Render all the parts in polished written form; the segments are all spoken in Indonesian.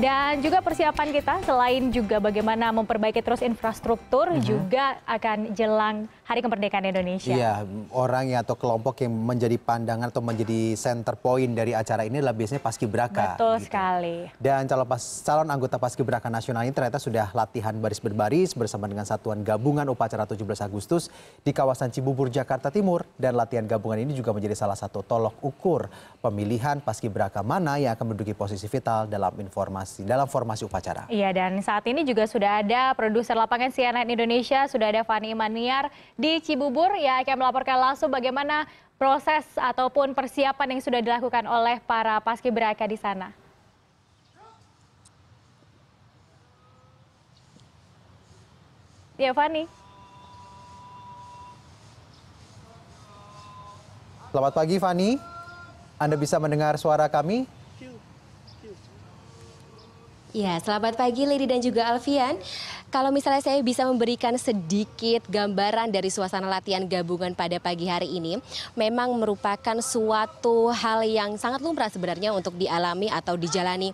Dan juga persiapan kita selain juga bagaimana memperbaiki terus infrastruktur juga akan jelang Hari Kemerdekaan Indonesia. Iya, orang atau kelompok yang menjadi pandangan atau menjadi center point dari acara ini adalah biasanya Paskibraka. Betul sekali. Dan calon anggota Paskibraka nasional ini ternyata sudah latihan baris berbaris bersama dengan Satuan Gabungan Upacara 17 Agustus di kawasan Cibubur, Jakarta Timur. Dan latihan gabungan ini juga menjadi salah satu tolok ukur pemilihan Paskibraka mana yang akan menduduki posisi vital dalam formasi upacara. Iya, dan saat ini juga sudah ada produser lapangan CNN Indonesia, sudah ada Fani Imaniar di Cibubur yang akan melaporkan langsung bagaimana proses ataupun persiapan yang sudah dilakukan oleh para Paskibraka di sana. Ya, Fani. Selamat pagi, Fani. Anda bisa mendengar suara kami? Ya, selamat pagi Lady dan juga Alfian. Kalau misalnya saya bisa memberikan sedikit gambaran dari suasana latihan gabungan pada pagi hari ini, memang merupakan suatu hal yang sangat lumrah sebenarnya untuk dialami atau dijalani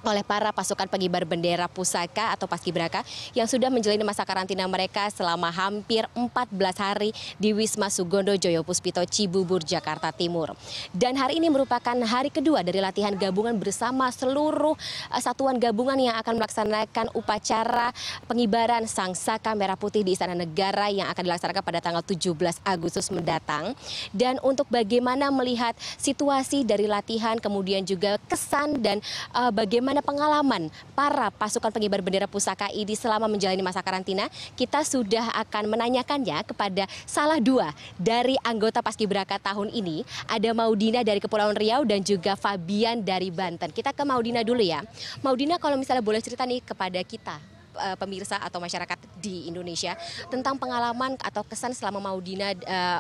oleh para pasukan pengibar bendera pusaka atau Paskibraka yang sudah menjalani masa karantina mereka selama hampir 14 hari di Wisma Sugondo Joyo Puspito Cibubur, Jakarta Timur. Dan hari ini merupakan hari kedua dari latihan gabungan bersama seluruh satuan gabungan yang akan melaksanakan upacara pengibaran Sangsaka Merah Putih di Istana Negara yang akan dilaksanakan pada tanggal 17 Agustus mendatang. Dan untuk bagaimana melihat situasi dari latihan, kemudian juga kesan dan bagaimana pengalaman para pasukan pengibar bendera pusaka ini selama menjalani masa karantina, kita sudah akan menanyakannya kepada salah dua dari anggota Paskibraka tahun ini. Ada Maudina dari Kepulauan Riau dan juga Fabian dari Banten. Kita ke Maudina dulu ya. Maudina, kalau misalnya boleh cerita nih kepada kita, pemirsa atau masyarakat di Indonesia, tentang pengalaman atau kesan selama Maudina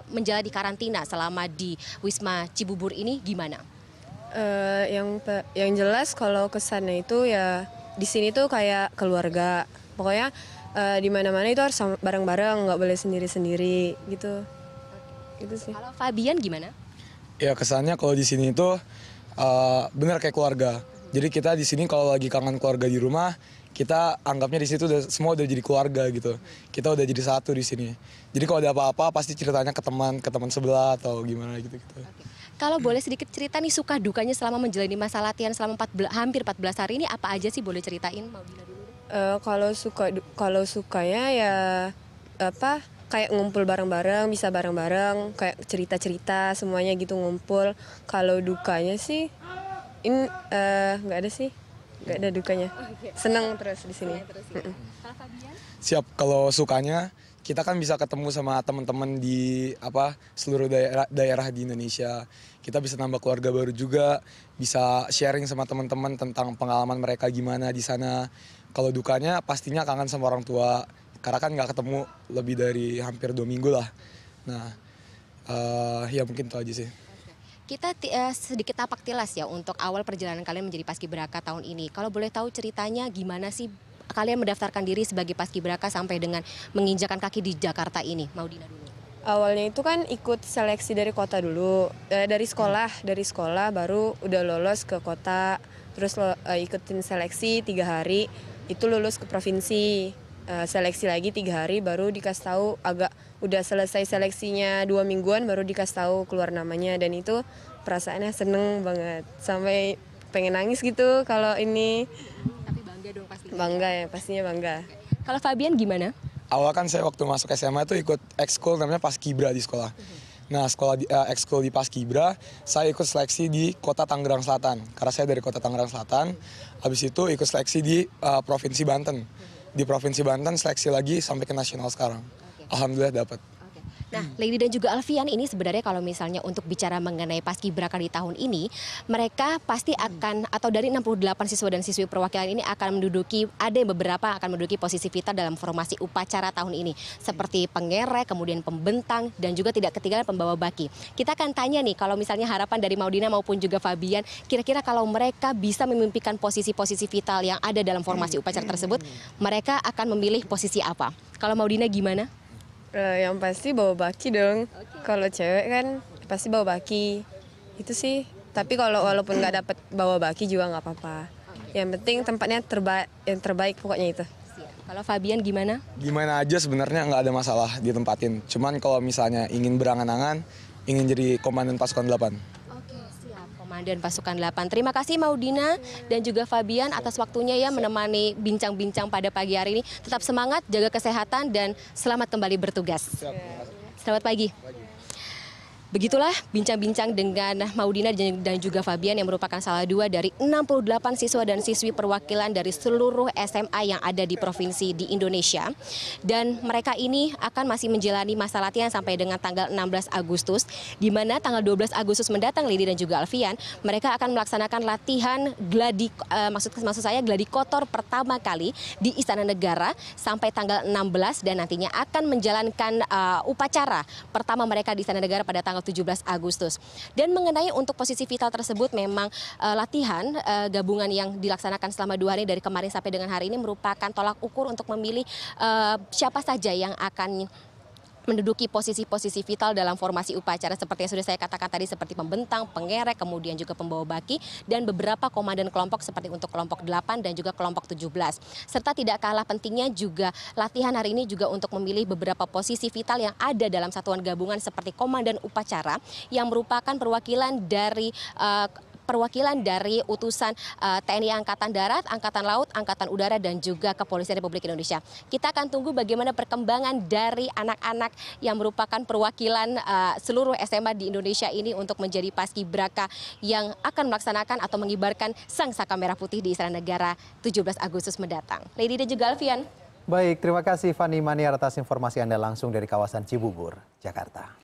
menjalani karantina selama di Wisma Cibubur ini gimana? Yang jelas kalau kesannya itu ya di sini tuh kayak keluarga. Pokoknya di mana-mana itu harus bareng-bareng, nggak boleh sendiri-sendiri gitu. Itu sih. Kalau Fabian gimana? Ya kesannya kalau di sini itu benar kayak keluarga. Jadi kita di sini kalau lagi kangen keluarga di rumah, kita anggapnya di situ semua udah jadi keluarga gitu. Kita udah jadi satu di sini. Jadi kalau ada apa-apa pasti ceritanya ke teman sebelah atau gimana gitu. Oke. Kalau boleh sedikit cerita nih suka dukanya selama menjalani masa latihan selama hampir 14 hari ini apa aja sih, boleh ceritain Maudina dulu deh. Kalau sukanya ya kayak ngumpul bareng-bareng, bisa bareng-bareng, kayak cerita-cerita semuanya gitu ngumpul. Kalau dukanya sih ini nggak ada sih. Nggak ada dukanya. Senang terus di sini. Siap. Kalau sukanya kita kan bisa ketemu sama teman-teman di seluruh daerah di Indonesia. Kita bisa nambah keluarga baru juga, bisa sharing sama teman-teman tentang pengalaman mereka gimana di sana. Kalau dukanya pastinya kangen sama orang tua, karena kan nggak ketemu lebih dari hampir 2 minggu lah. Nah, ya mungkin itu aja sih. Kita sedikit tapak tilas ya untuk awal perjalanan kalian menjadi Paskibraka tahun ini. Kalau boleh tahu ceritanya gimana sih kalian mendaftarkan diri sebagai Paskibraka sampai dengan menginjakan kaki di Jakarta ini? Maudina dulu. Awalnya itu kan ikut seleksi dari kota dulu, dari sekolah baru udah lolos ke kota, terus ikutin seleksi 3 hari, itu lulus ke provinsi, seleksi lagi 3 hari baru dikasih tahu udah selesai seleksinya 2 mingguan baru dikasih tahu keluar namanya, dan itu perasaannya seneng banget sampai pengen nangis gitu kalau ini. Tapi bangga dong pastinya. Bangga ya, pastinya bangga. Kalau Fabian gimana? Awal kan saya waktu masuk SMA itu ikut ekskul namanya Paskibra di sekolah. Nah, ekskul di Paskibra, saya ikut seleksi di Kota Tangerang Selatan. Karena saya dari Kota Tangerang Selatan, habis itu ikut seleksi di Provinsi Banten. Di Provinsi Banten seleksi lagi sampai ke nasional sekarang. Alhamdulillah dapat. Nah, Lady dan juga Alfian, ini sebenarnya kalau misalnya untuk bicara mengenai Paskibraka di tahun ini, mereka pasti akan, atau dari 68 siswa dan siswi perwakilan ini akan menduduki, ada yang beberapa akan menduduki posisi vital dalam formasi upacara tahun ini. Seperti pengerek, kemudian pembentang, dan juga tidak ketinggalan pembawa baki. Kita akan tanya nih, kalau misalnya harapan dari Maudina maupun juga Fabian, kira-kira kalau mereka bisa memimpikan posisi-posisi vital yang ada dalam formasi upacara tersebut, mereka akan memilih posisi apa? Kalau Maudina gimana? Yang pasti bawa baki dong. Kalau cewek kan pasti bawa baki. Itu sih. Tapi kalau walaupun nggak dapat bawa baki juga nggak apa-apa. Yang penting tempatnya yang terbaik pokoknya itu. Kalau Fabian gimana? Gimana aja sebenarnya nggak ada masalah ditempatin. Cuman kalau misalnya ingin berangan-angan, ingin jadi komandan pasukan 8. Oke, siap. Komandan Pasukan 8. Terima kasih Maudina dan juga Fabian atas waktunya ya menemani bincang-bincang pada pagi hari ini. Tetap semangat, jaga kesehatan dan selamat kembali bertugas. Selamat pagi. Begitulah bincang-bincang dengan Maudina dan juga Fabian yang merupakan salah dua dari 68 siswa dan siswi perwakilan dari seluruh SMA yang ada di provinsi di Indonesia. Dan mereka ini akan masih menjalani masa latihan sampai dengan tanggal 16 Agustus, di mana tanggal 12 Agustus mendatang Lidi dan juga Alfian, mereka akan melaksanakan latihan maksud saya gladi kotor pertama kali di Istana Negara sampai tanggal 16 dan nantinya akan menjalankan upacara pertama mereka di Istana Negara pada tanggal 17 Agustus. Dan mengenai untuk posisi vital tersebut memang latihan gabungan yang dilaksanakan selama 2 hari dari kemarin sampai dengan hari ini merupakan tolak ukur untuk memilih siapa saja yang akan menduduki posisi-posisi vital dalam formasi upacara seperti yang sudah saya katakan tadi, seperti pembentang, pengerek, kemudian juga pembawa baki, dan beberapa komandan kelompok seperti untuk kelompok 8 dan juga kelompok 17. Serta tidak kalah pentingnya juga latihan hari ini juga untuk memilih beberapa posisi vital yang ada dalam satuan gabungan seperti komandan upacara yang merupakan perwakilan dari utusan TNI Angkatan Darat, Angkatan Laut, Angkatan Udara, dan juga Kepolisian Republik Indonesia. Kita akan tunggu bagaimana perkembangan dari anak-anak yang merupakan perwakilan seluruh SMA di Indonesia ini untuk menjadi paskibraka yang akan melaksanakan atau mengibarkan sang saka merah putih di Istana Negara 17 Agustus mendatang. Lady dan juga Alfian. Baik, terima kasih Fani Maniar atas informasi Anda langsung dari kawasan Cibubur, Jakarta.